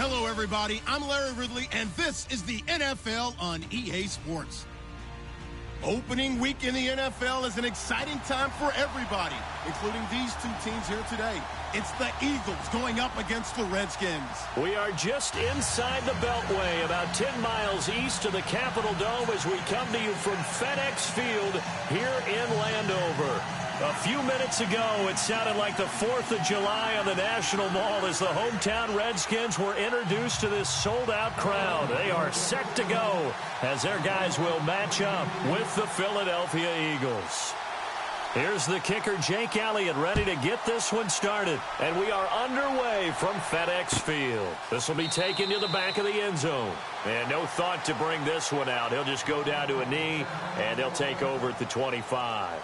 Hello, everybody. I'm Larry Ridley, and this is the NFL on EA Sports. Opening week in the NFL is an exciting time for everybody, including these two teams here today. It's the Eagles going up against the Redskins. We are just inside the Beltway, about 10 miles east of the Capitol Dome as we come to you from FedEx Field here in Landover. A few minutes ago, it sounded like the 4th of July on the National Mall as the hometown Redskins were introduced to this sold-out crowd. They are set to go as their guys will match up with the Philadelphia Eagles. Here's the kicker, Jake Elliott, ready to get this one started. And we are underway from FedEx Field. This will be taken to the back of the end zone. And no thought to bring this one out. He'll just go down to a knee, and they'll take over at the 25.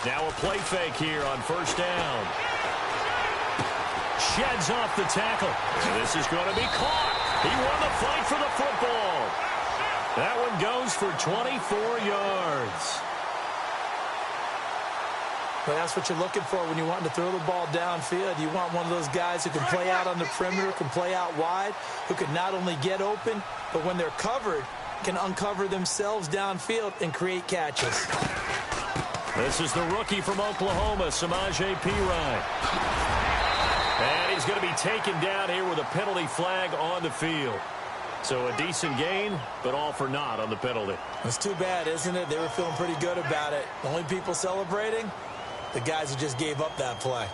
Now a play fake here on first down. Sheds off the tackle. This is going to be caught. He won the fight for the football. That one goes for 24 yards. Well, that's what you're looking for when you want to throw the ball downfield. You want one of those guys who can play out on the perimeter, can play out wide, who can not only get open, but when they're covered, can uncover themselves downfield and create catches. This is the rookie from Oklahoma, Sc0rp10nK1ng305's. And he's going to be taken down here with a penalty flag on the field. So a decent gain, but all for naught on the penalty. It's too bad, isn't it? They were feeling pretty good about it. The only people celebrating, the guys who just gave up that play.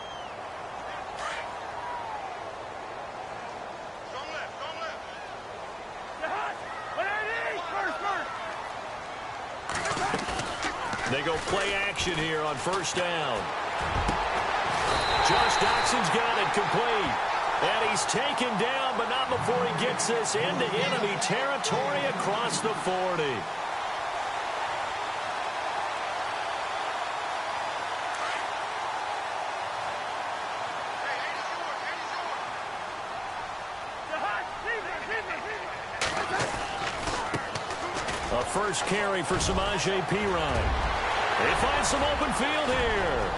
They go play action here on first down. Josh Doxson's got it complete. And he's taken down, but not before he gets this into enemy territory across the 40. A first carry for Sc0rp10nK1ng305's. They find some open field here.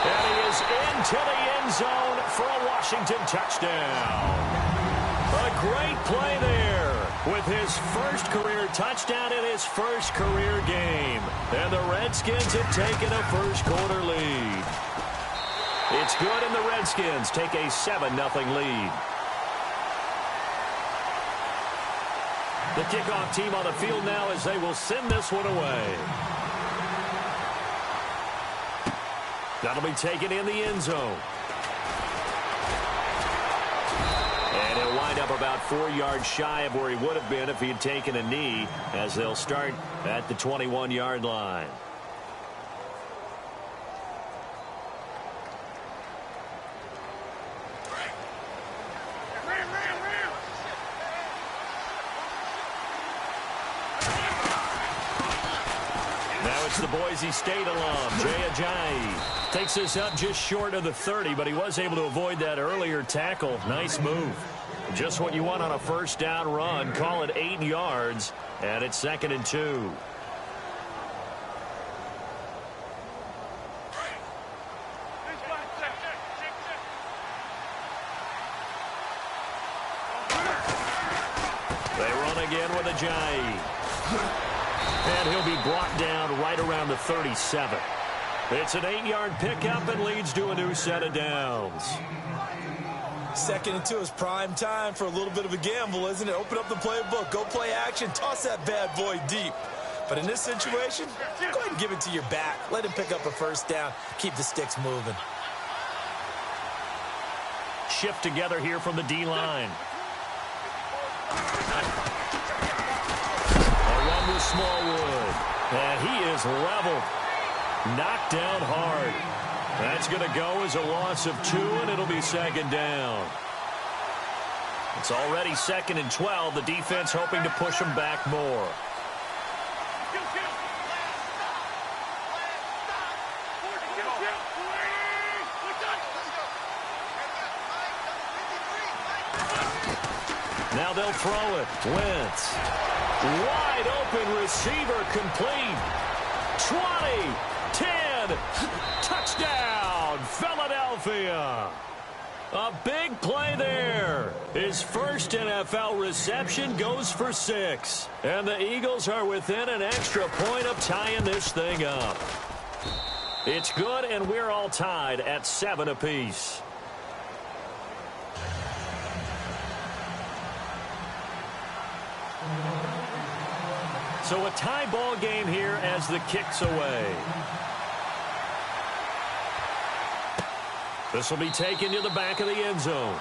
And he is into the end zone for a Washington touchdown. A great play there with his first career touchdown in his first career game. And the Redskins have taken a first-quarter lead. It's good, and the Redskins take a 7-0 lead. The kickoff team on the field now as they will send this one away. That'll be taken in the end zone. And he'll wind up about 4 yards shy of where he would have been if he had taken a knee, as they'll start at the 21-yard line. The Boise State alum, Jay Ajayi, takes this up just short of the 30, but he was able to avoid that earlier tackle. Nice move. Just what you want on a first down run. Call it 8 yards, and it's 2nd and 2. They run again with Ajayi. And he'll be brought down right around the 37. It's an 8-yard pickup and leads to a new set of downs. 2nd and 2 is prime time for a little bit of a gamble, isn't it? Open up the playbook, go play action, toss that bad boy deep. But in this situation, go ahead and give it to your back. Let him pick up a first down. Keep the sticks moving. Shift together here from the D-line. Smallwood. And he is leveled. Knocked down hard. That's going to go as a loss of 2, and it'll be second down. It's already 2nd and 12. The defense hoping to push them back more. Now they'll throw it. Wentz. Wide open receiver complete. 20, 10, touchdown, Philadelphia. A big play there. His first NFL reception goes for 6. And the Eagles are within an extra point of tying this thing up. It's good, and we're all tied at 7 apiece. So a tie ball game here as the kick's away. This will be taken to the back of the end zone.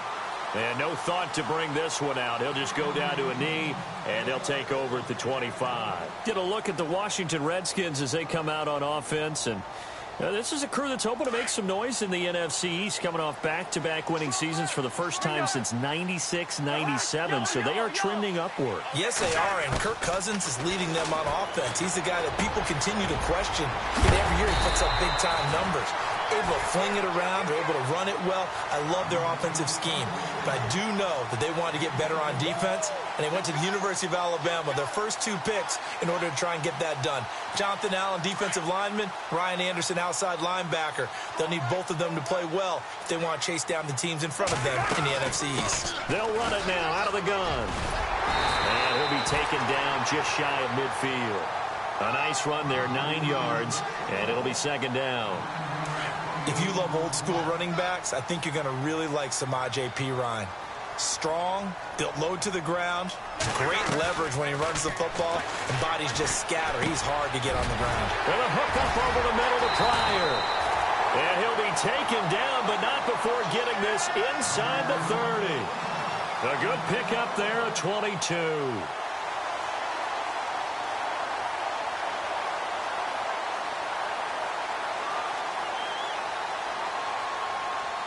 And no thought to bring this one out. He'll just go down to a knee, and he'll take over at the 25. Get a look at the Washington Redskins as they come out on offense. And this is a crew that's hoping to make some noise in the NFC East, coming off back-to-back winning seasons for the first time since 96-97. So they are trending upward. Yes, they are, and Kirk Cousins is leading them on offense. He's the guy that people continue to question. And every year he puts up big-time numbers. Able to fling it around. They're able to run it well. I love their offensive scheme. But I do know that they wanted to get better on defense, and they went to the University of Alabama, their first 2 picks, in order to try and get that done. Jonathan Allen, defensive lineman. Ryan Anderson, outside linebacker. They'll need both of them to play well if they want to chase down the teams in front of them in the NFC East. They'll run it now out of the gun. And he'll be taken down just shy of midfield. A nice run there, 9 yards, and it'll be second down. If you love old-school running backs, I think you're going to really like Samaje Perine. Strong, built low to the ground, great leverage when he runs the football, and bodies just scatter. He's hard to get on the ground. With a hook up over the middle to Pryor. And he'll be taken down, but not before getting this inside the 30. A good pickup there, a 22.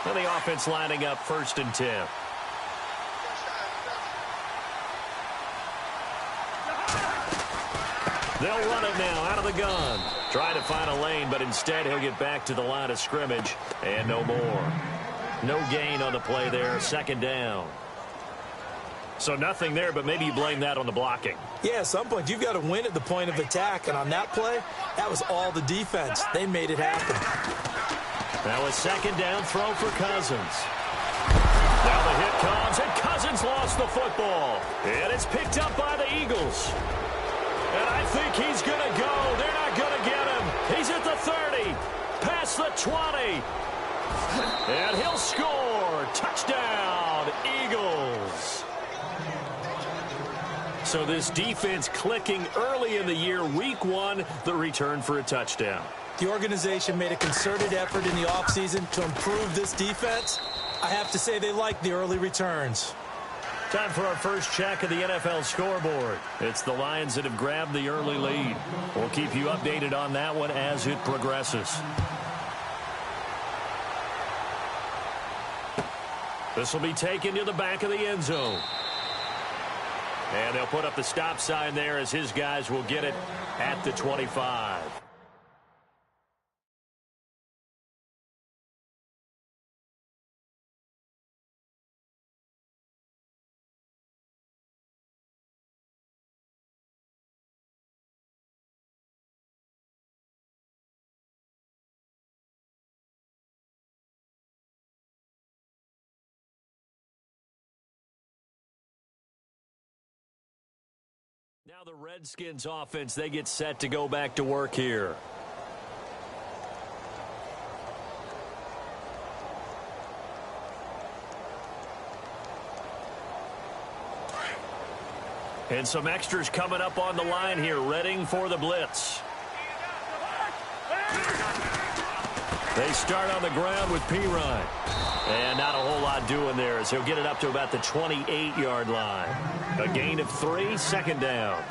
And the offense lining up 1st and 10. They'll run it now out of the gun. Trying to find a lane, but instead he'll get back to the line of scrimmage. And no more. No gain on the play there. Second down. So nothing there, but maybe you blame that on the blocking. Yeah, at some point you've got to win at the point of attack. And on that play, that was all the defense. They made it happen. Now a second down throw for Cousins. Now the hit comes, and Cousins lost the football. And it's picked up by the Eagles. And I think he's going to go. They're not going to get him. He's at the 30, past the 20. And he'll score. Touchdown, Eagles. So this defense clicking early in the year. Week 1, the return for a touchdown. The organization made a concerted effort in the offseason to improve this defense. I have to say they like the early returns. Time for our first check of the NFL scoreboard. It's the Lions that have grabbed the early lead. We'll keep you updated on that one as it progresses. This will be taken to the back of the end zone. And they'll put up the stop sign there as his guys will get it at the 25. Now the Redskins offense, they get set to go back to work here. And some extras coming up on the line here, readying for the blitz. They start on the ground with Perine. And not a whole lot doing there as he'll get it up to about the 28-yard line. A gain of 3, second down.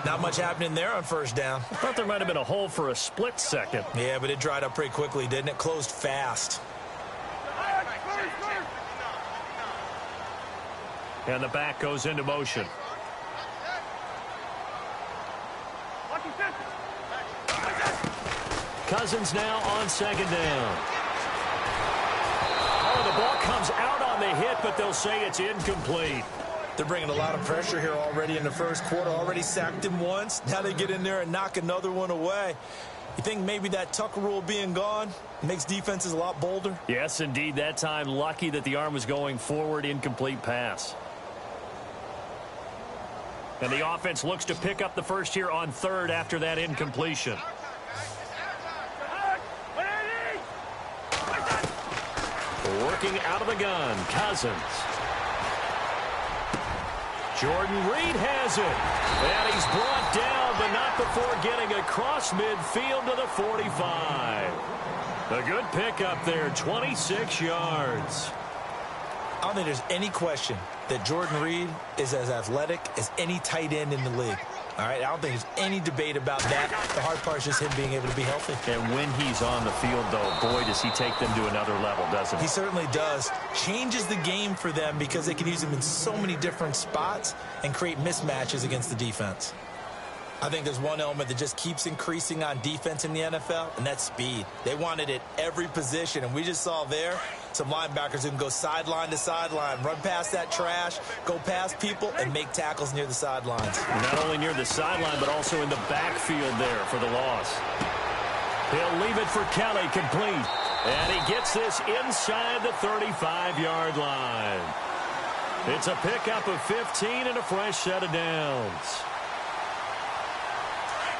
Not much happening there on first down. I thought there might have been a hole for a split second. Yeah, but it dried up pretty quickly, didn't it? Closed fast. And the back goes into motion. Cousins now on second down. Oh, the ball comes out on the hit, but they'll say it's incomplete. They're bringing a lot of pressure here already in the first quarter. Already sacked him once. Now they get in there and knock another one away. You think maybe that Tucker rule being gone makes defenses a lot bolder? Yes, indeed. That time, lucky that the arm was going forward. Incomplete pass. And the offense looks to pick up the first here on third after that incompletion. Working out of the gun, Cousins. Jordan Reed has it. And he's brought down, but not before getting across midfield to the 45. A good pickup there, 26 yards. I don't think there's any question that Jordan Reed is as athletic as any tight end in the league. All right, I don't think there's any debate about that. The hard part is just him being able to be healthy. And when he's on the field, though, boy, does he take them to another level, doesn't he? He certainly does. Changes the game for them because they can use him in so many different spots and create mismatches against the defense. I think there's one element that just keeps increasing on defense in the NFL, and that's speed. They want it at every position, and we just saw there some linebackers who can go sideline to sideline, run past that trash, go past people, and make tackles near the sidelines. Not only near the sideline, but also in the backfield there for the loss. He'll leave it for Kelly, complete. And he gets this inside the 35-yard line. It's a pickup of 15 and a fresh set of downs.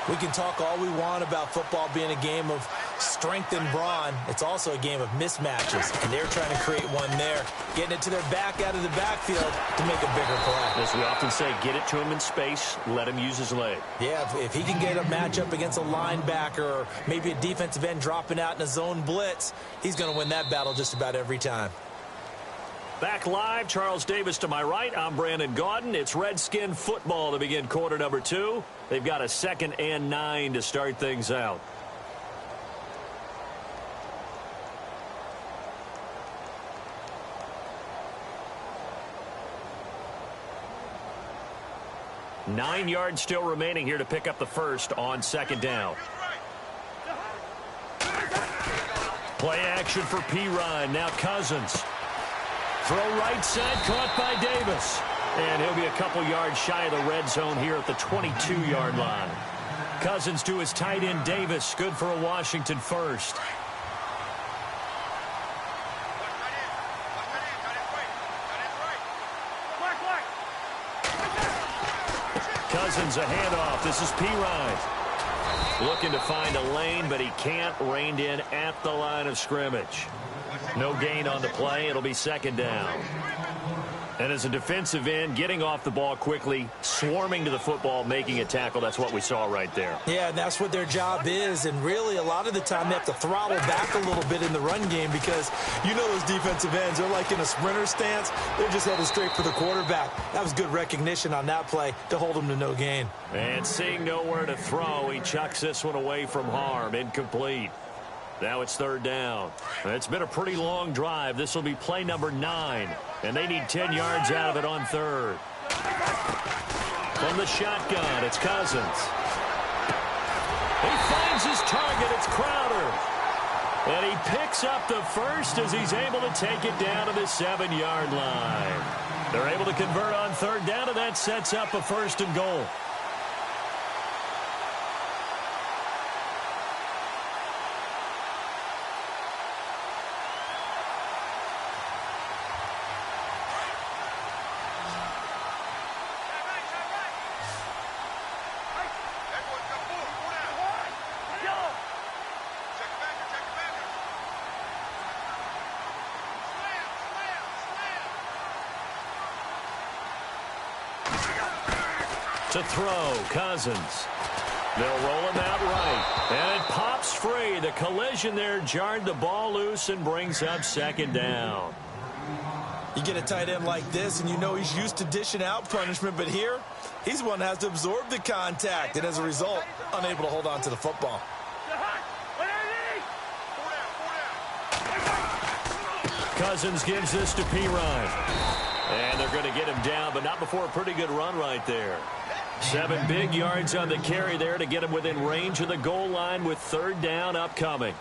We can talk all we want about football being a game of strength and brawn. It's also a game of mismatches, and they're trying to create one there, getting it to their back out of the backfield to make a bigger play. As we often say, get it to him in space, let him use his leg. Yeah, if he can get a matchup against a linebacker or maybe a defensive end dropping out in a zone blitz, he's going to win that battle just about every time. Back live, Charles Davis to my right. I'm Brandon Gaudin. It's Redskin football to begin quarter number 2. They've got a 2nd and 9 to start things out. Nine yards still remaining here to pick up the first on second down. Play action for P-Ryan. Now Cousins. Throw right side, caught by Davis. And he'll be a couple yards shy of the red zone here at the 22-yard line. Cousins to his tight end, Davis. Good for a Washington first. Cousins a handoff. This is P-Ryan. Looking to find a lane, but he can't. Reined in at the line of scrimmage. No gain on the play. It'll be second down. And as a defensive end, getting off the ball quickly, swarming to the football, making a tackle. That's what we saw right there. Yeah, and that's what their job is. And really, a lot of the time, they have to throttle back a little bit in the run game because you know those defensive ends, they're like in a sprinter stance. They're just headed straight for the quarterback. That was good recognition on that play to hold him to no gain. And seeing nowhere to throw, he chucks this one away from harm. Incomplete. Now it's third down. It's been a pretty long drive. This will be play number 9. And they need 10 yards out of it on third. From the shotgun, it's Cousins. He finds his target. It's Crowder. And he picks up the first as he's able to take it down to the 7-yard line. They're able to convert on third down, and that sets up a first and goal. To throw, Cousins. They'll roll him out right. And it pops free. The collision there jarred the ball loose and brings up second down. You get a tight end like this, and you know he's used to dishing out punishment, but here, he's the one that has to absorb the contact, and as a result, unable to hold on to the football. Cousins gives this to Pirine. And they're going to get him down, but not before a pretty good run right there. 7 big yards on the carry there to get him within range of the goal line with 3rd down upcoming.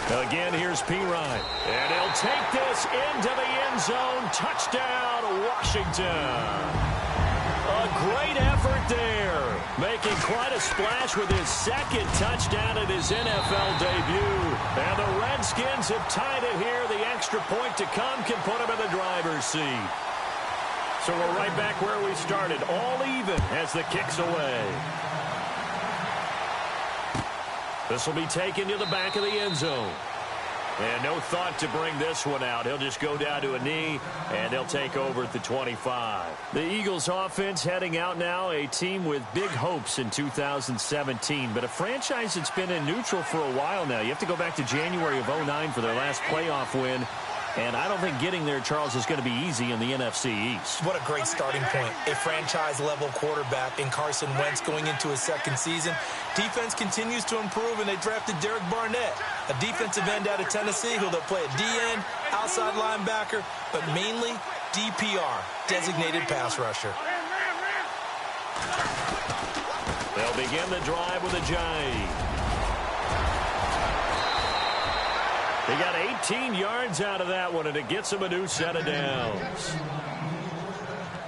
Again, here's Pirine. And he'll take this into the end zone. Touchdown, Washington. A great effort there, making quite a splash with his 2nd touchdown in his NFL debut. And the Redskins have tied it here. The extra point to come can put him in the driver's seat. So we're right back where we started, all even as the kick's away. This will be taken to the back of the end zone. And no thought to bring this one out. He'll just go down to a knee, and they'll take over at the 25. The Eagles offense heading out now, a team with big hopes in 2017, but a franchise that's been in neutral for a while now. You have to go back to January of 2009 for their last playoff win, and I don't think getting there, Charles, is going to be easy in the NFC East. What a great starting point. A franchise-level quarterback in Carson Wentz going into his 2nd season. Defense continues to improve, and they drafted Derek Barnett, a defensive end out of Tennessee who they'll play at D-end, outside linebacker, but mainly DPR, designated pass rusher. They'll begin the drive with a Jai. They got 18 yards out of that one, and it gets them a new set of downs.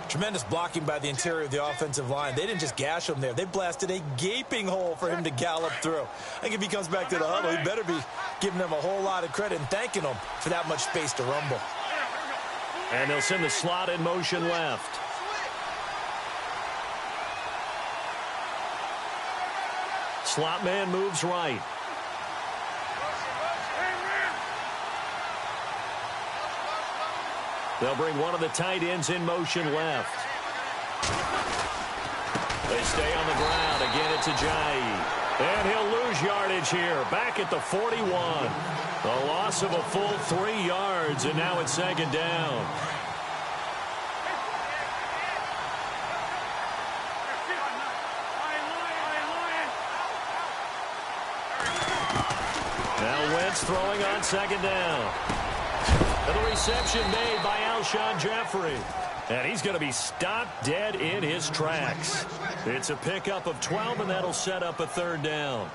Tremendous blocking by the interior of the offensive line. They didn't just gash him there. They blasted a gaping hole for him to gallop through. I think if he comes back to the huddle, he better be giving them a whole lot of credit and thanking them for that much space to rumble. And they'll send the slot in motion left. Slot man moves right. They'll bring one of the tight ends in motion left. They stay on the ground. Again, it's Ajayi. And he'll lose yardage here. Back at the 41. A loss of a full 3 yards, and now it's 2nd down. Now Wentz throwing on 2nd down. And the reception made by Alshon Jeffrey. And he's going to be stopped dead in his tracks. It's a pickup of 12, and that'll set up a 3rd down.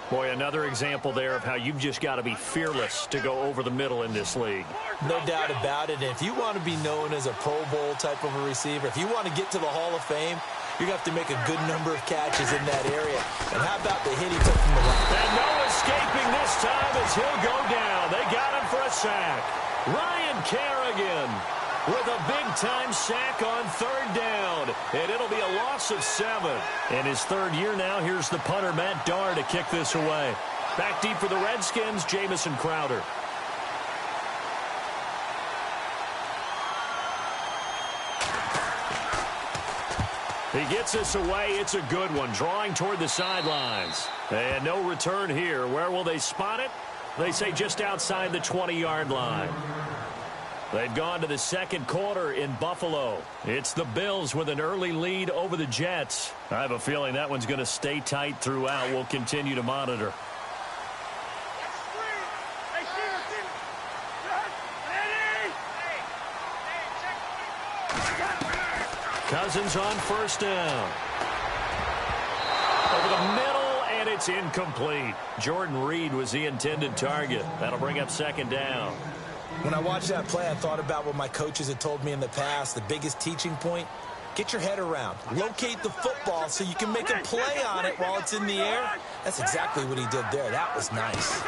Boy, another example there of how you've just got to be fearless to go over the middle in this league. No doubt about it. And if you want to be known as a Pro Bowl type of a receiver, if you want to get to the Hall of Fame, you're going to have to make a good number of catches in that area. And how about the hit he took from the left? And no escaping this time as he'll go down. They got him for a sack. Ryan Kerrigan with a big-time sack on 3rd down. And it'll be a loss of 7. In his 3rd year now, here's the punter, Matt Darr, to kick this away. Back deep for the Redskins, Jamison Crowder. He gets this away. It's a good one, drawing toward the sidelines. And no return here. Where will they spot it? They say just outside the 20-yard line. They've gone to the 2nd quarter in Buffalo. It's the Bills with an early lead over the Jets. I have a feeling that one's going to stay tight throughout. We'll continue to monitor. Cousins on 1st down. Over the middle, and it's incomplete. Jordan Reed was the intended target. That'll bring up 2nd down. When I watched that play, I thought about what my coaches had told me in the past. The biggest teaching point, get your head around. Locate the football so you can make a play on it while it's in the air. That's exactly what he did there. That was nice.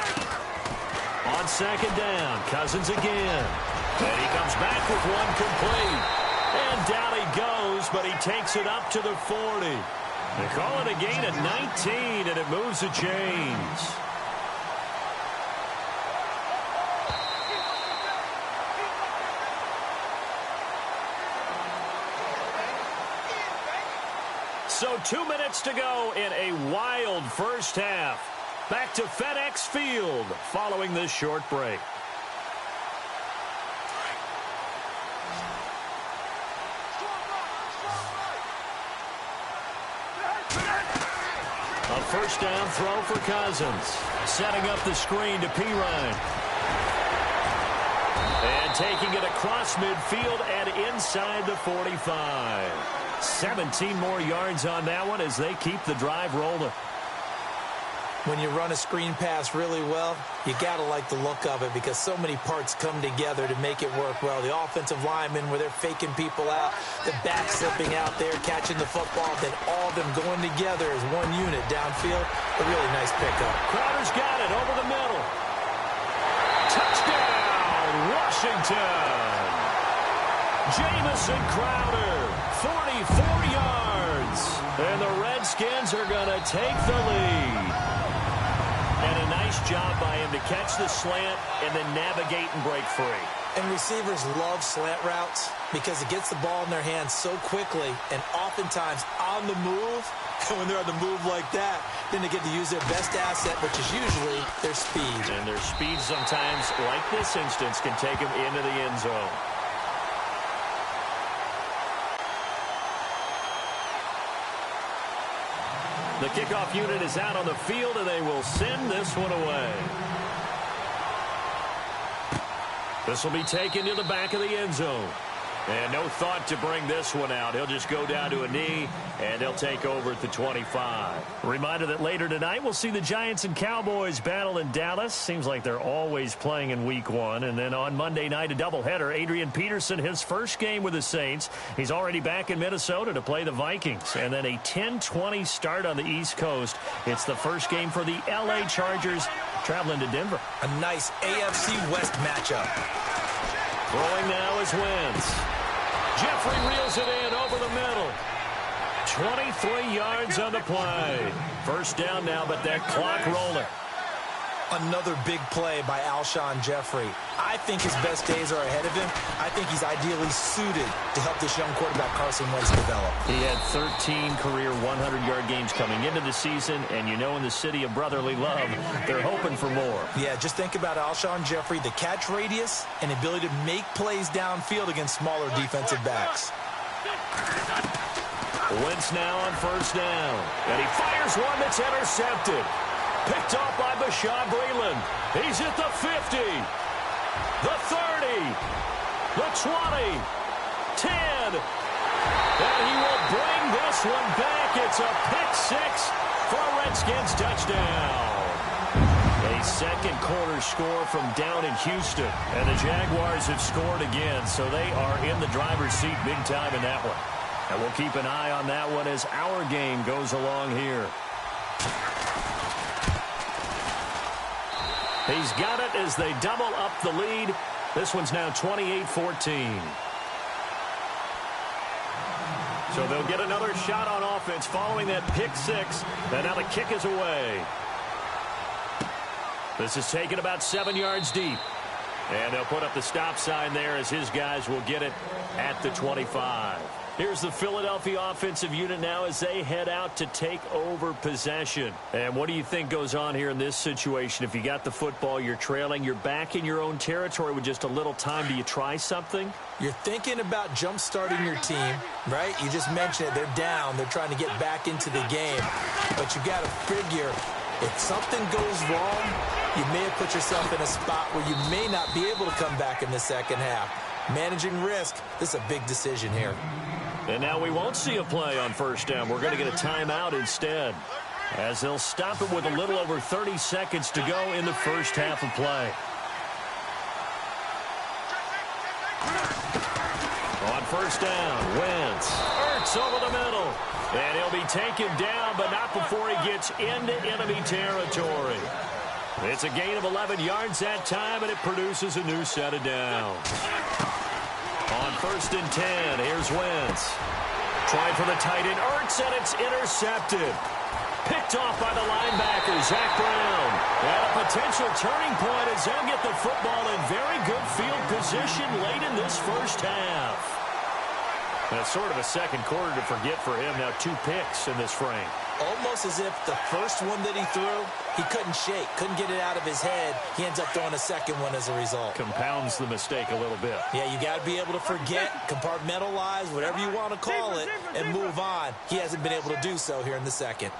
On 2nd down, Cousins again. And he comes back with one complete. And down he goes, but he takes it up to the 40. They call it a gain at 19, and it moves the chains. So 2 minutes to go in a wild first half. Back to FedEx Field following this short break. A first down throw for Cousins. Setting up the screen to Pirine. And taking it across midfield and inside the 45. 17 more yards on that one as they keep the drive rolling. When you run a screen pass really well, you got to like the look of it because so many parts come together to make it work well. The offensive linemen where they're faking people out, the back slipping out there, catching the football, then all of them going together as one unit downfield. A really nice pickup. Crowder's got it over the middle. Touchdown, Washington. Jamison Crowder, 44 yards. And the Redskins are going to take the lead. And a nice job by him to catch the slant and then navigate and break free. And receivers love slant routes because it gets the ball in their hands so quickly and oftentimes on the move. And when they're on the move like that, then they get to use their best asset, which is usually their speed. And their speed sometimes, like this instance, can take them into the end zone. The kickoff unit is out on the field, and they will send this one away. This will be taken to the back of the end zone. And no thought to bring this one out. He'll just go down to a knee, and they'll take over at the 25. Reminder that later tonight we'll see the Giants and Cowboys battle in Dallas. Seems like they're always playing in Week 1. And then on Monday night, a doubleheader. Adrian Peterson, his first game with the Saints. He's already back in Minnesota to play the Vikings. And then a 10:20 start on the East Coast. It's the first game for the L.A. Chargers traveling to Denver. A nice AFC West matchup. Throwing now is Wentz. Jeffrey reels it in over the middle. 23 yards on the play. First down now, but that clock rolling. Another big play by Alshon Jeffrey. I think his best days are ahead of him. I think he's ideally suited to help this young quarterback Carson Wentz develop. He had 13 career 100-yard games coming into the season, and you know in the city of brotherly love, they're hoping for more. Yeah, just think about Alshon Jeffrey, the catch radius and ability to make plays downfield against smaller defensive backs. Wentz now on first down, and he fires one that's intercepted. Picked off by Bashaud Breeland. He's at the 50, the 30, the 20, 10. And he will bring this one back. It's a pick six for a Redskins touchdown. A second quarter score from down in Houston. And the Jaguars have scored again, so they are in the driver's seat big time in that one. And we'll keep an eye on that one as our game goes along here. He's got it as they double up the lead. This one's now 28-14. So they'll get another shot on offense following that pick six. And now the kick is away. This is taken about 7 yards deep. And they'll put up the stop sign there as his guys will get it at the 25. Here's the Philadelphia offensive unit now as they head out to take over possession. And what do you think goes on here in this situation? If you got the football, you're trailing, you're back in your own territory with just a little time. Do you try something? You're thinking about jump-starting your team, right? You just mentioned it. They're down. They're trying to get back into the game. But you got to figure if something goes wrong, you may have put yourself in a spot where you may not be able to come back in the second half. Managing risk, this is a big decision here. And now we won't see a play on first down. We're going to get a timeout instead, as they'll stop it with a little over 30 seconds to go in the first half of play. On first down, Wentz. Ertz over the middle. And he'll be taken down, but not before he gets into enemy territory. It's a gain of 11 yards that time, and it produces a new set of downs. On first and 10, here's Wentz. Trying for the tight end, Ertz, and it's intercepted. Picked off by the linebacker, Zach Brown. And a potential turning point as they'll get the football in very good field position late in this first half. And it's sort of a second quarter to forget for him. Now 2 picks in this frame. Almost as if the first one that he threw, he couldn't shake, couldn't get it out of his head. He ends up throwing a second one as a result. Compounds the mistake a little bit. Yeah, you got to be able to forget, compartmentalize, whatever you want to call it, and move on. He hasn't been able to do so here in the second.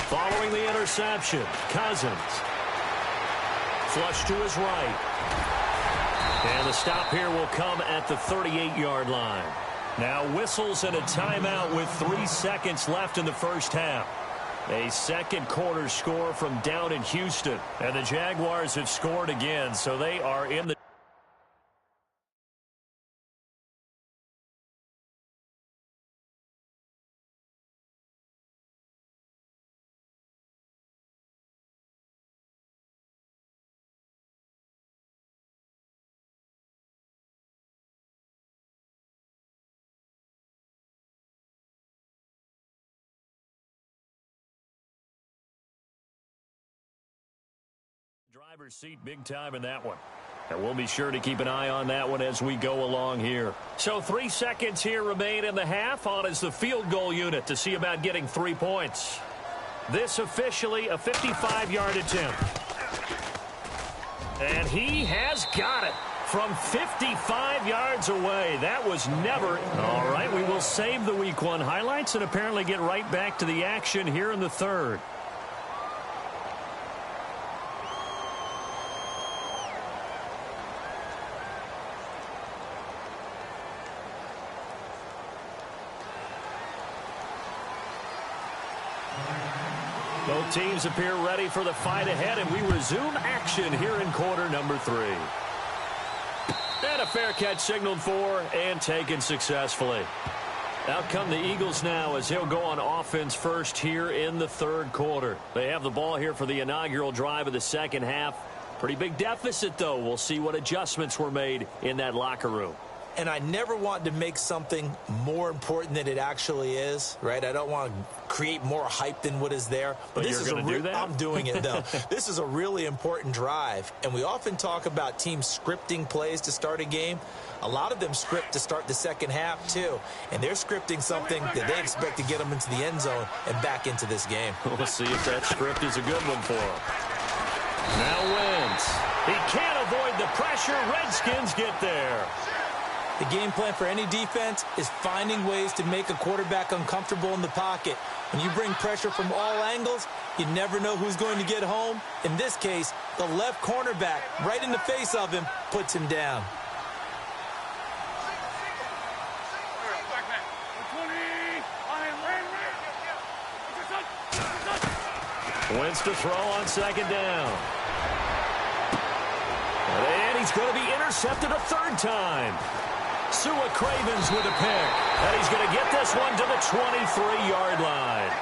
Following the interception, Cousins. Flush to his right. And the stop here will come at the 38-yard line. Now whistles and a timeout with 3 seconds left in the first half. A second quarter score from down in Houston. And the Jaguars have scored again, so they are in the... driver's seat big time in that one. And we'll be sure to keep an eye on that one as we go along here. So 3 seconds here remain in the half. On is the field goal unit to see about getting 3 points. This officially a 55-yard attempt. And he has got it from 55 yards away. That was never... All right, we will save the Week 1 highlights and apparently get right back to the action here in the third. Both teams appear ready for the fight ahead, and we resume action here in quarter number 3. And a fair catch signaled for and taken successfully. Out come the Eagles now as he'll go on offense first here in the third quarter. They have the ball here for the inaugural drive of the second half. Pretty big deficit, though. We'll see what adjustments were made in that locker room. And I never want to make something more important than it actually is, right? I don't want to create more hype than what is there. But this is do that? I'm doing it, though. This is a really important drive. And we often talk about teams scripting plays to start a game. A lot of them script to start the second half, too. And they're scripting something that they expect to get them into the end zone and back into this game. We'll see if that script is a good one for them. Now Wentz. He can't avoid the pressure. Redskins get there. The game plan for any defense is finding ways to make a quarterback uncomfortable in the pocket. When you bring pressure from all angles, you never know who's going to get home. In this case, the left cornerback, right in the face of him, puts him down. Wentz to throw on second down. And he's going to be intercepted a third time. Sua Cravens with a pick. And he's going to get this one to the 23-yard line.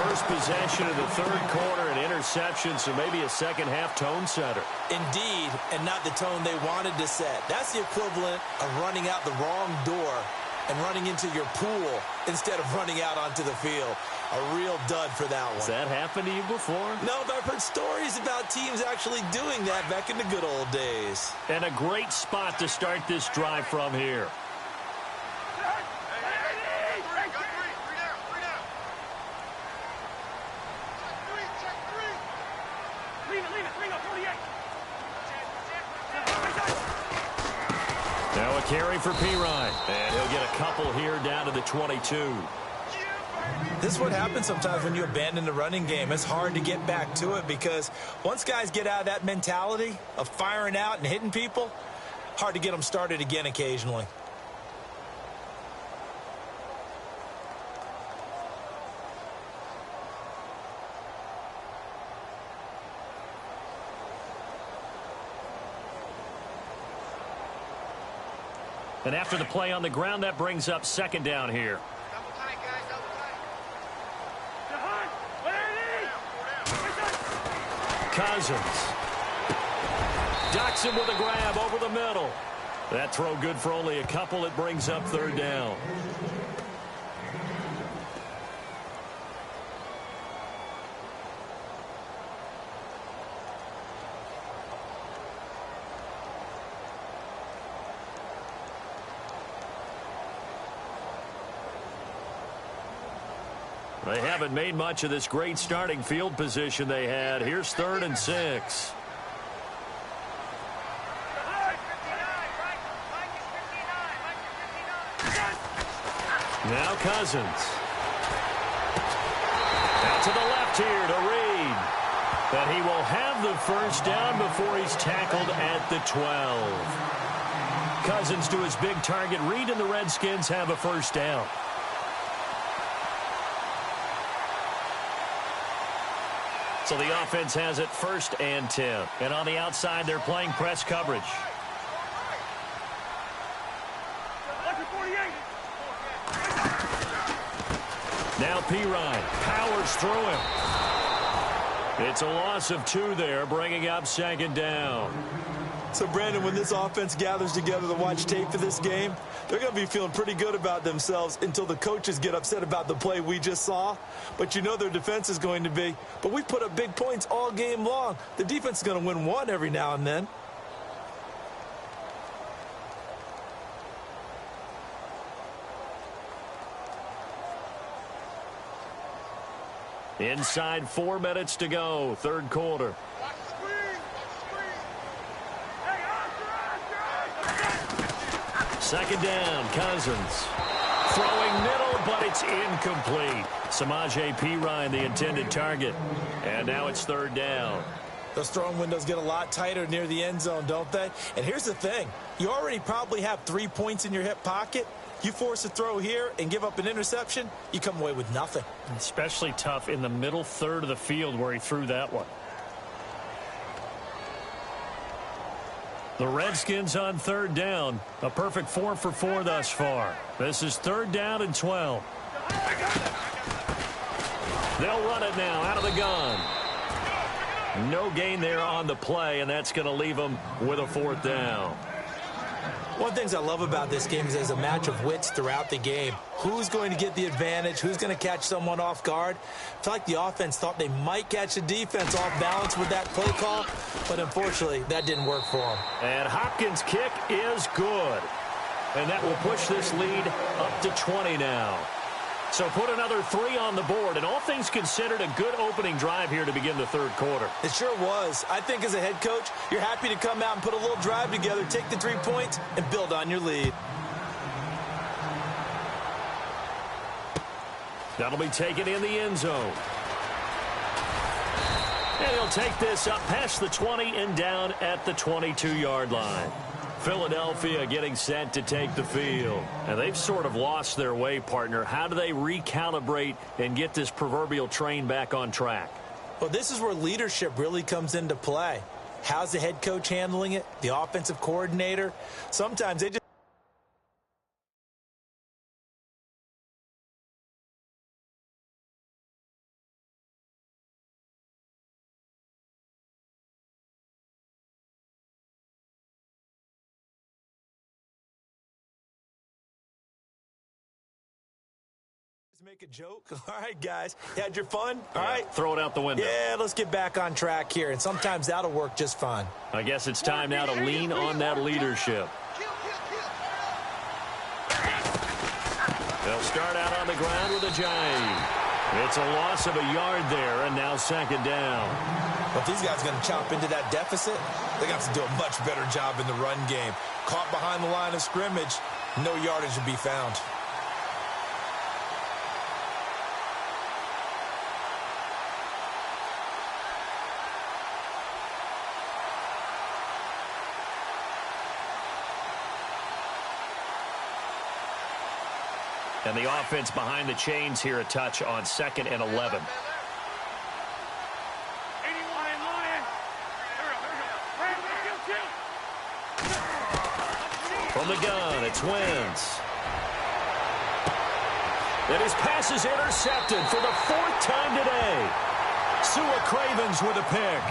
First possession of the third quarter, an interception, so maybe a second-half tone setter. Indeed, and not the tone they wanted to set. That's the equivalent of running out the wrong door and running into your pool instead of running out onto the field. A real dud for that one. Has that happened to you before? No, but I've heard stories about teams actually doing that back in the good old days. And a great spot to start this drive from here. Now a carry for Pirine. And he'll get a couple here down to the 22. This is what happens sometimes when you abandon the running game. It's hard to get back to it because once guys get out of that mentality of firing out and hitting people, hard to get them started again occasionally. And after the play on the ground, that brings up second down here. Cousins. Docks him with a grab over the middle. That throw good for only a couple. It brings up third down. They haven't made much of this great starting field position they had. Here's 3rd and 6. Now Cousins. Out to the left here to Reed. But he will have the first down before he's tackled at the 12. Cousins to his big target. Reed and the Redskins have a first down. So the offense has it 1st and 10. And on the outside, they're playing press coverage. Now Pirine powers through him. It's a loss of 2 there, bringing up 2nd down. So, Brandon, when this offense gathers together to watch tape for this game, they're going to be feeling pretty good about themselves until the coaches get upset about the play we just saw. But you know their defense is going to be. But we put up big points all game long. The defense is going to win one every now and then. Inside 4 minutes to go, 3rd quarter. Second down, Cousins. Throwing middle, but it's incomplete. Samaje Perine, the intended target. And now it's 3rd down. Those throwing windows get a lot tighter near the end zone, don't they? And here's the thing. You already probably have 3 points in your hip pocket. You force a throw here and give up an interception, you come away with nothing. Especially tough in the middle third of the field where he threw that one. The Redskins on 3rd down. A perfect 4 for 4 thus far. This is 3rd down and 12. They'll run it now out of the gun. No gain there on the play, and that's going to leave them with a 4th down. One of the things I love about this game is there's a match of wits throughout the game. Who's going to get the advantage? Who's going to catch someone off guard? I feel like the offense thought they might catch the defense off balance with that play call, but unfortunately, that didn't work for them. And Hopkins' kick is good. And that will push this lead up to 20 now. So put another 3 on the board, and all things considered, a good opening drive here to begin the 3rd quarter. It sure was. I think as a head coach, you're happy to come out and put a little drive together, take the 3 points, and build on your lead. That'll be taken in the end zone. And he'll take this up past the 20 and down at the 22-yard line. Philadelphia getting set to take the field. And they've sort of lost their way, partner. How do they recalibrate and get this proverbial train back on track? Well, this is where leadership really comes into play. How's the head coach handling it? The offensive coordinator? Sometimes they just... make a joke. All right, guys. You had your fun? All right. Throw it out the window. Yeah, let's get back on track here, and sometimes that'll work just fine. I guess it's time now to lean on that leadership. They'll start out on the ground with a jive. It's a loss of a yard there, and now 2nd down. But these guys are going to chop into that deficit. They got to do a much better job in the run game. Caught behind the line of scrimmage, no yardage to be found. And the offense behind the chains here a touch on 2nd and 11. From the gun, it's Wentz. And his pass is intercepted for the 4th time today. Sua Cravens with a pick.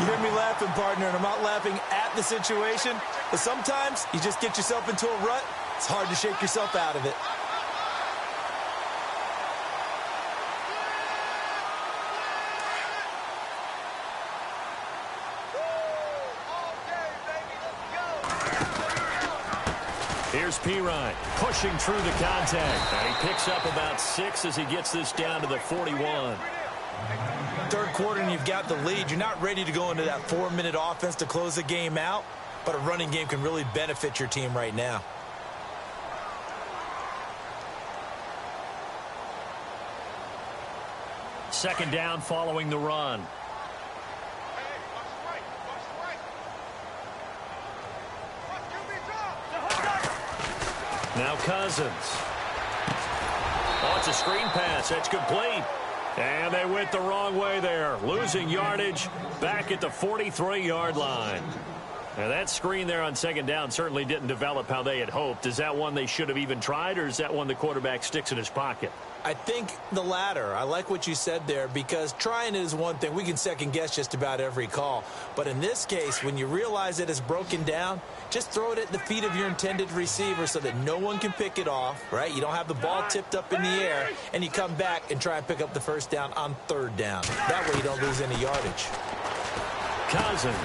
You hear me laughing, partner, and I'm not laughing at the situation, but sometimes you just get yourself into a rut. It's hard to shake yourself out of it. Here's Pirine pushing through the contact. And he picks up about 6 as he gets this down to the 41. Third quarter and you've got the lead. You're not ready to go into that 4-minute offense to close the game out, but a running game can really benefit your team right now. Second down following the run. Now Cousins. Oh, it's a screen pass. That's complete. And they went the wrong way there. Losing yardage back at the 43-yard line. Now that screen there on second down certainly didn't develop how they had hoped. Is that one they should have even tried, or is that one the quarterback sticks in his pocket? I think the latter. I like what you said there, because trying it is one thing. We can second guess just about every call. But in this case, when you realize that it's broken down, just throw it at the feet of your intended receiver so that no one can pick it off, right? You don't have the ball tipped up in the air, and you come back and try and pick up the first down on third down. That way you don't lose any yardage. Cousins.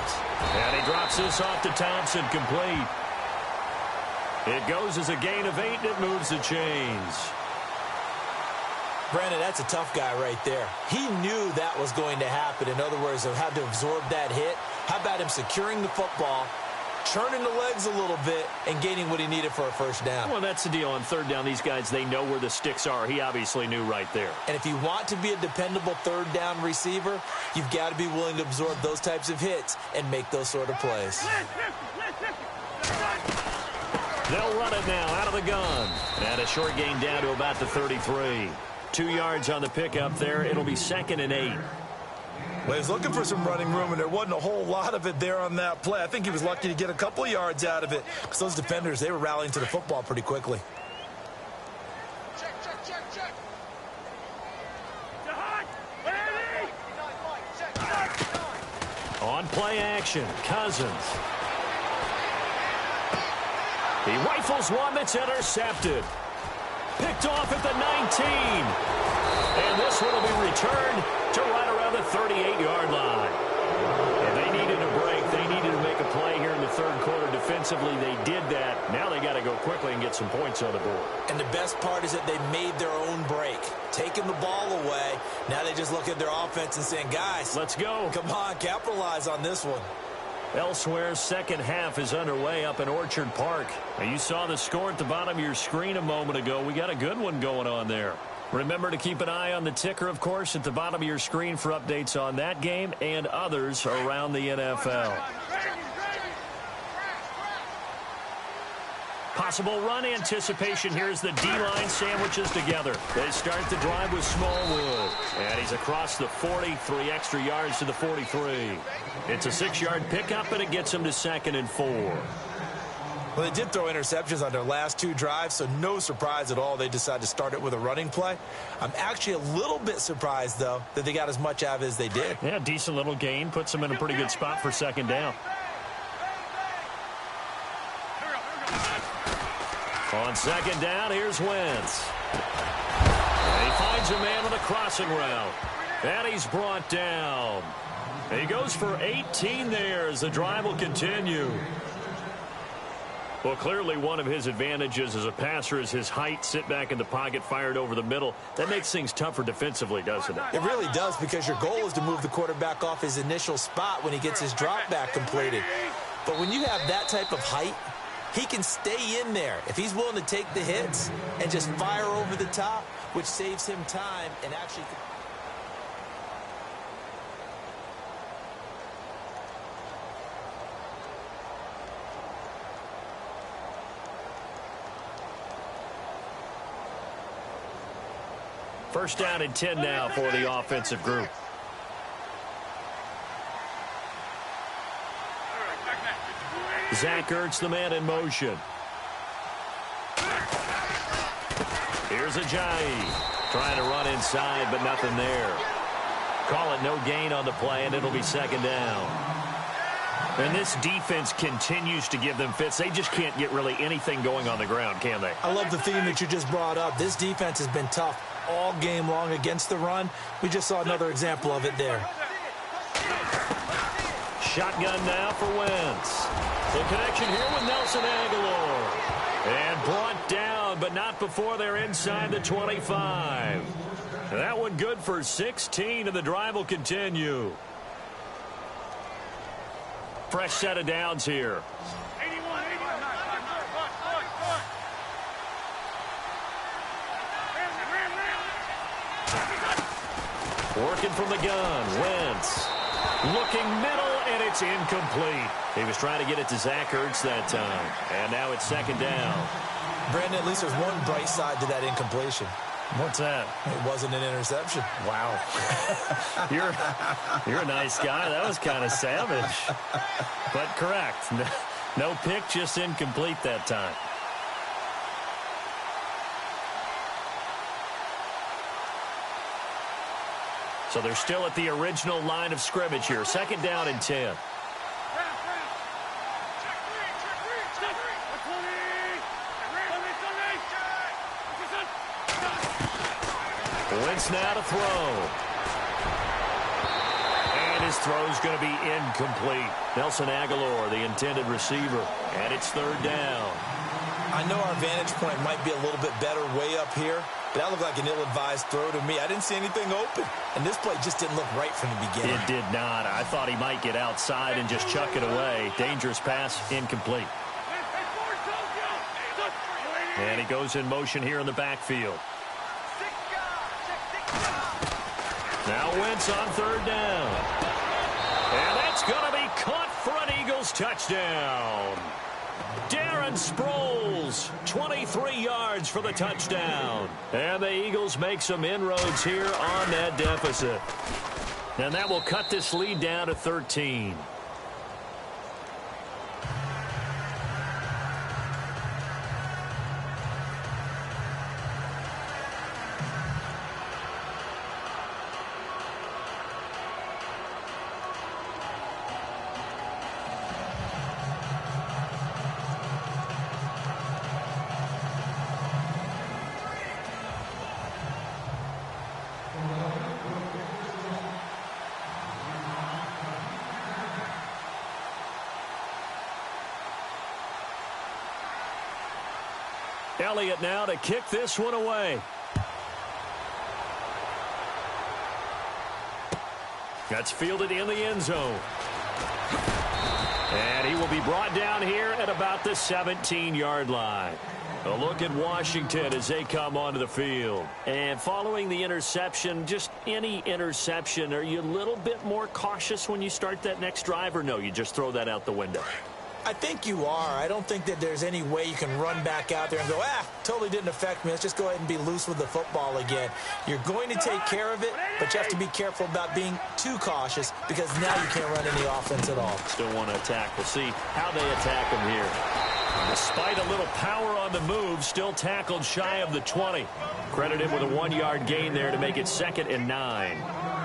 And he drops this off to Thompson, complete. It goes as a gain of 8, and it moves the chains. Brandon, that's a tough guy right there. He knew that was going to happen. In other words, he'll have to absorb that hit. How about him securing the football, churning the legs a little bit, and gaining what he needed for a first down? Well, that's the deal. On third down, these guys, they know where the sticks are. He obviously knew right there. And if you want to be a dependable third down receiver, you've got to be willing to absorb those types of hits and make those sort of plays. They'll run it now out of the gun. And a short gain down to about the 33. 2 yards on the pickup there. It'll be 2nd and 8. Well, he was looking for some running room, and there wasn't a whole lot of it there on that play. I think he was lucky to get a couple yards out of it, because those defenders, they were rallying to the football pretty quickly. Check. On play action, Cousins. He rifles one that's intercepted. Picked off at the 19. And this one will be returned to right around the 38-yard line. And they needed a break. They needed to make a play here in the third quarter. Defensively, they did that. Now they got to go quickly and get some points on the board. And the best part is that they made their own break. Taking the ball away. Now they just look at their offense and saying, guys, let's go. Come on, capitalize on this one. Elsewhere, second half is underway up in Orchard Park. Now, you saw the score at the bottom of your screen a moment ago. We got a good one going on there. Remember to keep an eye on the ticker, of course, at the bottom of your screen for updates on that game and others around the NFL. Possible run anticipation here as the D-line sandwiches together. They start the drive with Smallwood. And he's across the 40, 3 extra yards to the 43. It's a 6-yard pickup, and it gets him to 2nd and 4. Well, they did throw interceptions on their last 2 drives, so no surprise at all they decided to start it with a running play. I'm actually a little bit surprised, though, that they got as much out of it as they did. Yeah, decent little gain. Puts them in a pretty good spot for second down. On second down, here's Wentz. And he finds a man on a crossing route. And he's brought down. He goes for 18 there as the drive will continue. Well, clearly one of his advantages as a passer is his height. Sit back in the pocket, fired over the middle. That makes things tougher defensively, doesn't it? It really does, because your goal is to move the quarterback off his initial spot when he gets his drop back completed. But when you have that type of height, he can stay in there if he's willing to take the hits and just fire over the top, which saves him time and actually... First down and 10 now for the offensive group. Zach Ertz, the man in motion. Here's Ajayi. Trying to run inside, but nothing there. Call it no gain on the play, and it'll be second down. And this defense continues to give them fits. They just can't get really anything going on the ground, can they? I love the theme that you just brought up. This defense has been tough all game long against the run. We just saw another example of it there. Shotgun now for Wentz. The connection here with Nelson Aguilar. And brought down, but not before they're inside the 25. That one good for 16, and the drive will continue. Fresh set of downs here. Working from the gun, Wentz. Looking middle, and it's incomplete. He was trying to get it to Zach Ertz that time. And now it's second down. Brandon, at least there's one bright side to that incompletion. What's that? It wasn't an interception. Wow. You're a nice guy. That was kind of savage. But correct. No pick, just incomplete that time. So they're still at the original line of scrimmage here. Second down and 10. Wentz now to throw. And his throw's going to be incomplete. Nelson Aguilar, the intended receiver. And it's third down. I know our vantage point might be a little bit better way up here, but that looked like an ill-advised throw to me. I didn't see anything open, and this play just didn't look right from the beginning. It did not. I thought he might get outside and just chuck it away. Dangerous pass, incomplete. And he goes in motion here in the backfield. Now Wentz on third down. And that's going to be caught for an Eagles touchdown. Darren Sproles, 23 yards for the touchdown. And the Eagles make some inroads here on that deficit. And that will cut this lead down to 13. Elliott now to kick this one away. That's fielded in the end zone. And he will be brought down here at about the 17-yard line. A look at Washington as they come onto the field. And following the interception, just any interception, are you a little bit more cautious when you start that next drive, or no, you just throw that out the window? I think you are. I don't think that there's any way you can run back out there and go, totally didn't affect me. Let's just go ahead and be loose with the football again. You're going to take care of it, but you have to be careful about being too cautious because now you can't run any offense at all. Still want to attack. We'll see how they attack him here. Despite a little power on the move, still tackled shy of the 20. Credit him with a 1-yard gain there to make it 2nd and 9.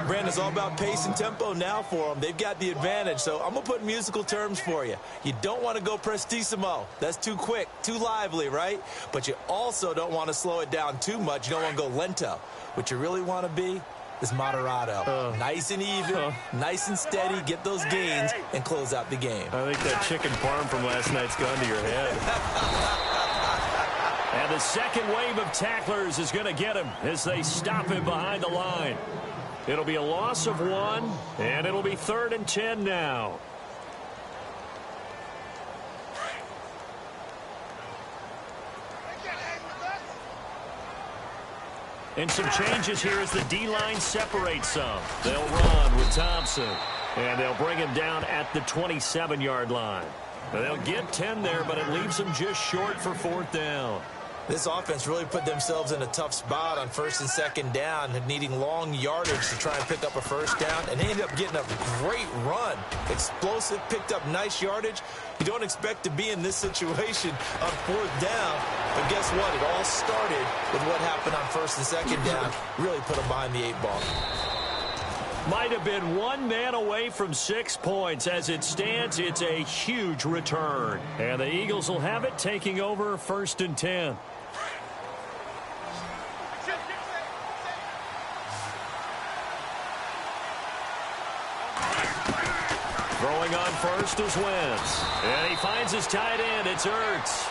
Brandon, it's all about pace and tempo now for them. They've got the advantage, so I'm going to put musical terms for you. You don't want to go prestissimo. That's too quick, too lively, right? But you also don't want to slow it down too much. You don't want to go lento. What you really want to be is moderato. Nice and even, nice and steady, get those gains, and close out the game. I think that chicken parm from last night's gone to your head. And the second wave of tacklers is going to get him as they stop him behind the line. It'll be a loss of 1, and it'll be 3rd and 10 now. And some changes here as the D-line separates some. They'll run with Thompson, and they'll bring him down at the 27-yard line. They'll get 10 there, but it leaves them just short for 4th down. This offense really put themselves in a tough spot on 1st and 2nd down, needing long yardage to try and pick up a 1st down, and they ended up getting a great run. Explosive, picked up nice yardage. You don't expect to be in this situation on 4th down, but guess what? It all started with what happened on 1st and 2nd down. Really put them behind the 8 ball. Might have been one man away from 6 points. As it stands, it's a huge return. And the Eagles will have it, taking over 1st and 10. Throwing on first is Wentz. And he finds his tight end. It's Ertz.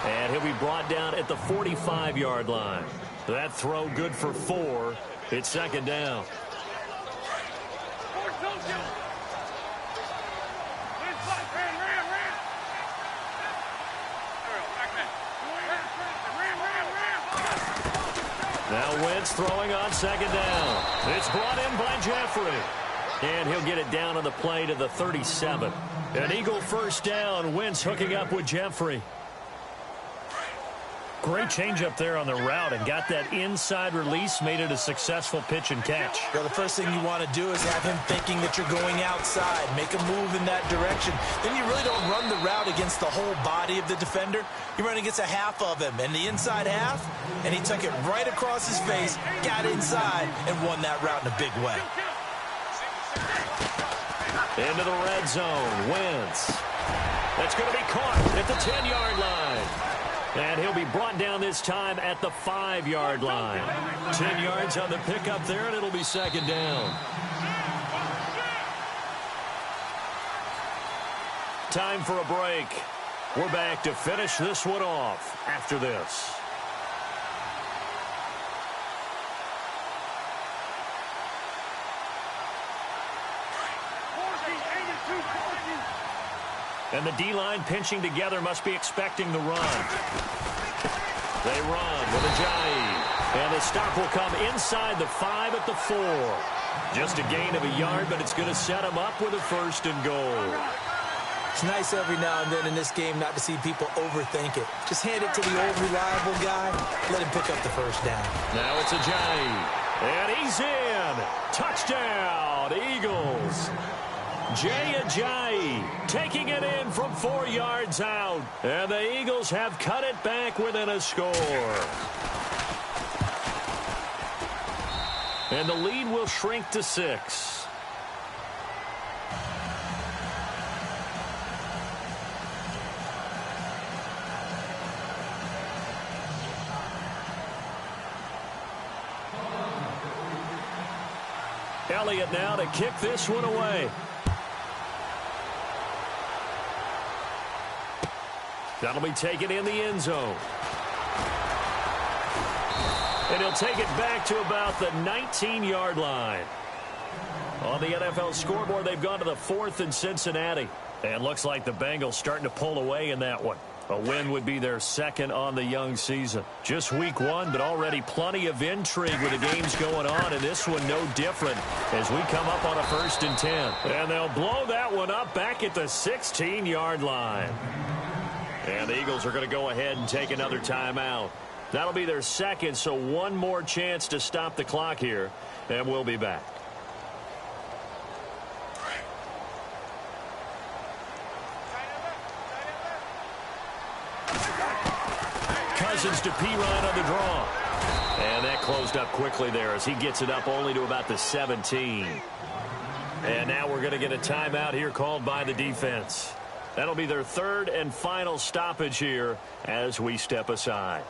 And he'll be brought down at the 45-yard line. That throw good for 4. It's second down. Now Wentz throwing on second down. It's brought in by Jeffrey. And he'll get it down on the play to the 37. An Eagle first down. Wentz hooking up with Jeffrey. Great change up there on the route and got that inside release, made it a successful pitch and catch. Well, the first thing you want to do is have him thinking that you're going outside, make a move in that direction. Then you really don't run the route against the whole body of the defender. You run against a half of him, and the inside half, and he took it right across his face, got inside, and won that route in a big way. Into the red zone, Wentz. That's going to be caught at the 10-yard line. And he'll be brought down this time at the 5-yard line. 10 yards on the pickup there, and it'll be second down. Time for a break. We're back to finish this one off after this. And the D-line pinching together must be expecting the run. They run with Ajayi. And the stop will come inside the 5 at the 4. Just a gain of a yard, but it's going to set them up with a first and goal. It's nice every now and then in this game not to see people overthink it. Just hand it to the old reliable guy. Let him pick up the first down. Now it's Ajayi. And he's in. Touchdown, Eagles. Jay Ajayi taking it in from 4 yards out. And the Eagles have cut it back within a score. And the lead will shrink to 6. Elliott now to kick this one away. That'll be taken in the end zone. And he'll take it back to about the 19-yard line. On the NFL scoreboard, they've gone to the 4th in Cincinnati. And looks like the Bengals starting to pull away in that one. A win would be their second on the young season. Just week 1, but already plenty of intrigue with the games going on, and this one no different as we come up on a 1st and 10. And they'll blow that one up back at the 16-yard line. And the Eagles are going to go ahead and take another timeout. That'll be their second, so one more chance to stop the clock here, and we'll be back. Cousins to Pirine on the draw. And that closed up quickly there as he gets it up only to about the 17. And now we're going to get a timeout here called by the defense. That'll be their 3rd and final stoppage here as we step aside.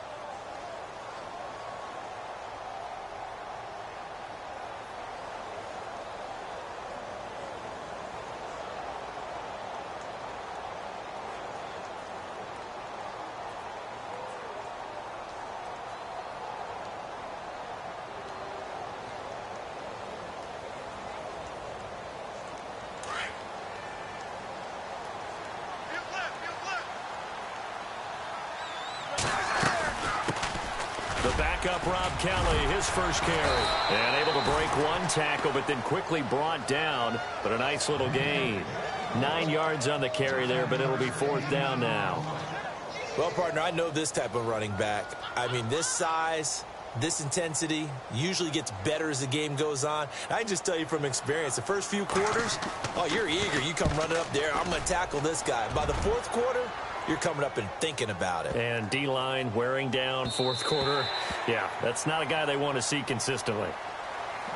Up Rob Kelly, his first carry. And able to break one tackle, but then quickly brought down. But a nice little gain. 9 yards on the carry there, but it'll be 4th down now. Well, partner, I know this type of running back. I mean, this size, this intensity usually gets better as the game goes on. I can just tell you from experience, the first few quarters, oh, you're eager. You come running up there, I'm going to tackle this guy. By the 4th quarter, you're coming up and thinking about it. And D-line wearing down 4th quarter. Yeah, that's not a guy they want to see consistently.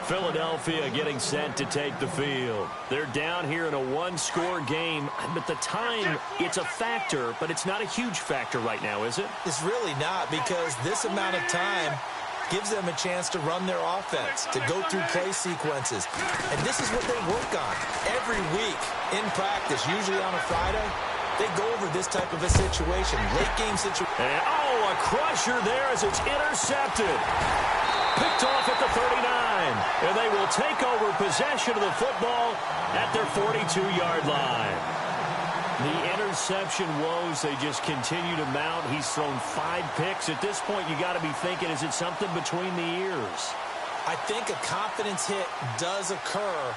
Philadelphia getting set to take the field. They're down here in a 1-score game. But the time, it's a factor, but it's not a huge factor right now, is it? It's really not, because this amount of time gives them a chance to run their offense, to go through play sequences. And this is what they work on every week in practice, usually on a Friday. they go over this type of a situation. Late game situation. And, oh, a crusher there as it's intercepted. Picked off at the 39. And they will take over possession of the football at their 42-yard line. The interception woes, they just continue to mount. He's thrown 5 picks. At this point, you got to be thinking, is it something between the ears? I think a confidence hit does occur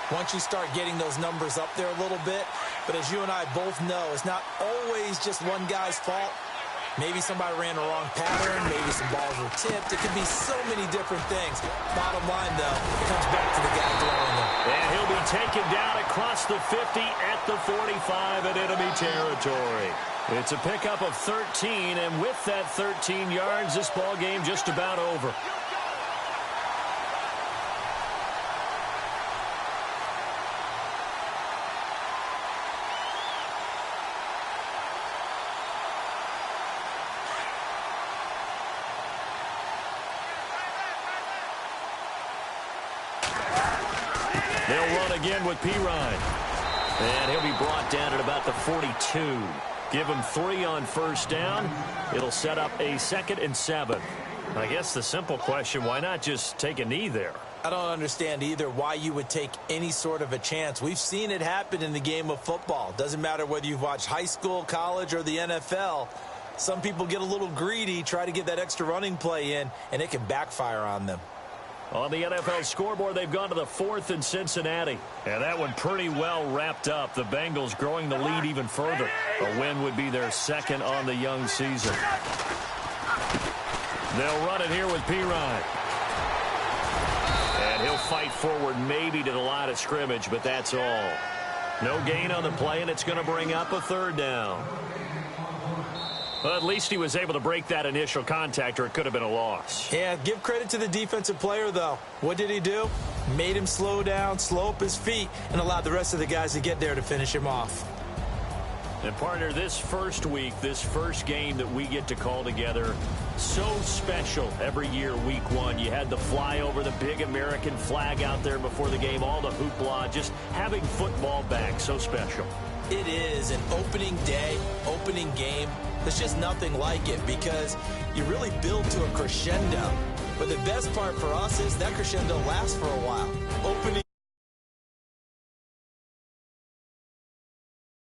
once you start getting those numbers up there a little bit. But as you and I both know, it's not always just one guy's fault. Maybe somebody ran the wrong pattern. Maybe some balls were tipped. It could be so many different things. Bottom line, though, it comes back to the guy throwing them. And he'll be taken down across the 50 at the 45 in enemy territory. It's a pickup of 13, and with that 13 yards, this ball game just about over. They'll run again with Pirine. And he'll be brought down at about the 42. Give him 3 on first down. It'll set up a 2nd and 7. I guess the simple question, why not just take a knee there? I don't understand either why you would take any sort of a chance. We've seen it happen in the game of football. Doesn't matter whether you've watched high school, college, or the NFL. Some people get a little greedy, try to get that extra running play in, and it can backfire on them. On the NFL scoreboard, they've gone to the 4th in Cincinnati. And that one pretty well wrapped up. The Bengals growing the lead even further. A win would be their 2nd on the young season. They'll run it here with Pirine. And he'll fight forward maybe to the line of scrimmage, but that's all. No gain on the play, and it's going to bring up a 3rd down. Well, at least he was able to break that initial contact, or it could have been a loss. Yeah, give credit to the defensive player, though. What did he do? Made him slow down, slow up his feet, and allowed the rest of the guys to get there to finish him off. And, partner, this first week, this first game that we get to call together, so special every year, week 1. You had the flyover, the big American flag out there before the game, all the hoopla, just having football back, so special. It is an opening day, opening game. There's just nothing like it because you really build to a crescendo. But the best part for us is that crescendo lasts for a while. Opening